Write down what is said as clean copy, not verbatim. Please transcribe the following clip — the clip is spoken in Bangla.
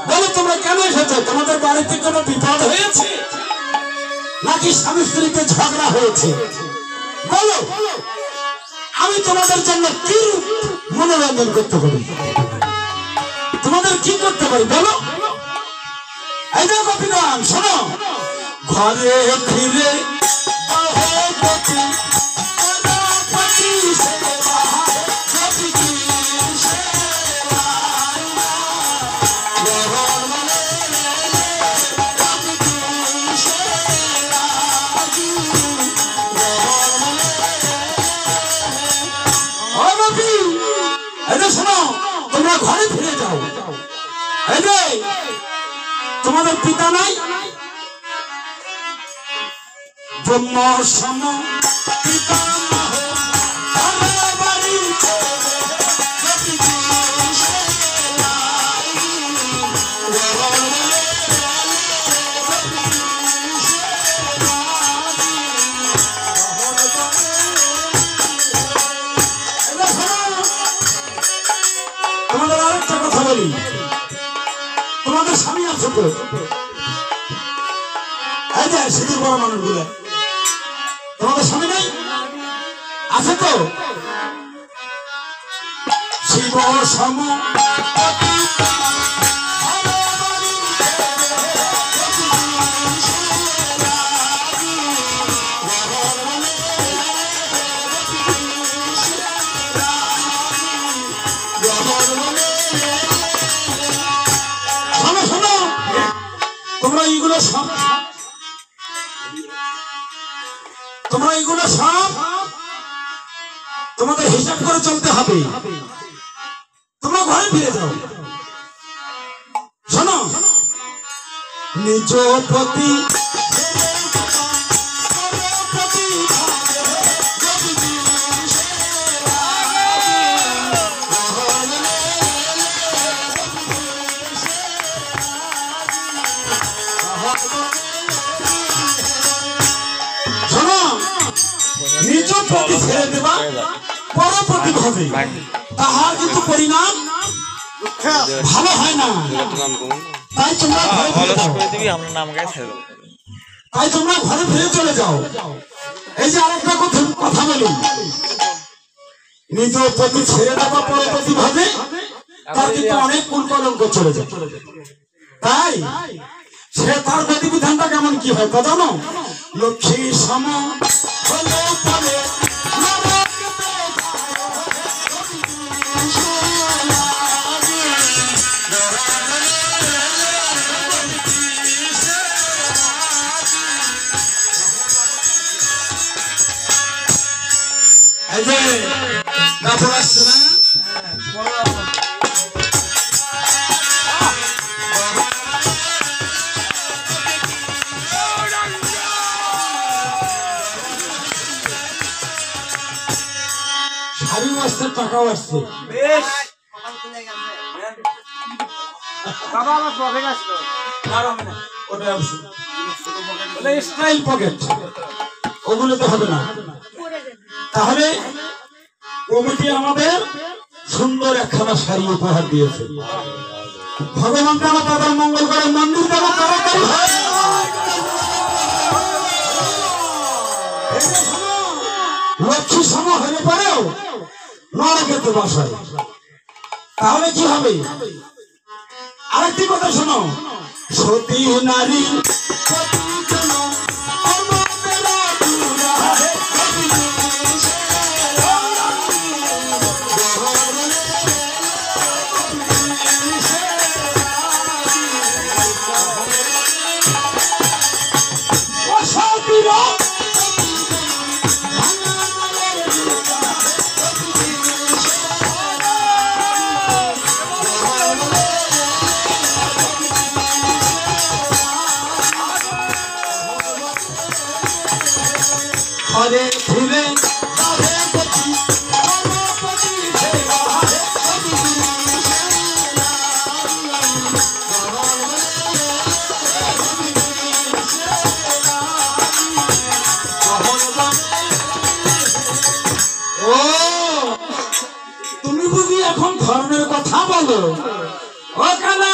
বলো তোমরা কেন এসেছো? তোমাদের বাড়িতে কোনো বিপদ হয়েছে নাকি স্বামী স্ত্রীতে ঝগড়া হয়েছে? বলো, আমি তোমাদের জন্য কি মনোরঞ্জন করতে পারি, তোমাদের কি করতে পারি বলো? এই যে গোপীগণ শোনো, ঘরে ফিরে তোমরা ঘরে ফিরে যাও। এই যে তোমাদের পিতা নাই, ব্রহ্ম সম পিতা তোমাদের স্বামী আছে তো? এই যে সিঁদুর বড় মানুষগুলো, তোমাদের স্বামী নেই? আছে তো? শিব সম তোমরা এইগুলো সব তোমাদের হিসাব করে চলতে হবে। তোমরা ঘরে ফিরে যাও। শোনো, নিজ প্রতি নিজ প্রতি ছেড়ে দেবা, পর প্রতি ভাবে তাহার কিন্তু পরিণাম ভালো হয় না। তাই তোমরা ঘরে ফিরে চলে যাও। এই যে আরেকটা কথা বলি, নিজ প্রতি ছেড়ে দেবা পর প্রতি ভাবে, তার কিন্তু অনেক কুল কলঙ্ক চলে যায়। তাই সে তার গতিবিধানটা কেমন কি হয় তা জানো? লক্ষ্মী সম হলো পরে এই যে গাছ আসছে না, শাড়িও আসছে, টাকাও আসছে। বেশ বাবা, আমার পকেট আসলো, ওটা স্টাইল পকেট, ওগুলো তো হবে না। তাহলে কমিটি আমাদের সুন্দর একখানা শাড়ি উপহার দিয়েছে। ভগবান যেন তাদের মঙ্গল করে, মন্দির যেন তাড়াতাড়ি হয়। লক্ষ্মী সম হলে পরেও নরকেতে বসায়, তাহলে কি হবে? আরেকটি কথা শোনো, সতী নারী ঘরে ফিরে তুমি বুঝি এখন ধর্মের কথা বলো? ও খালা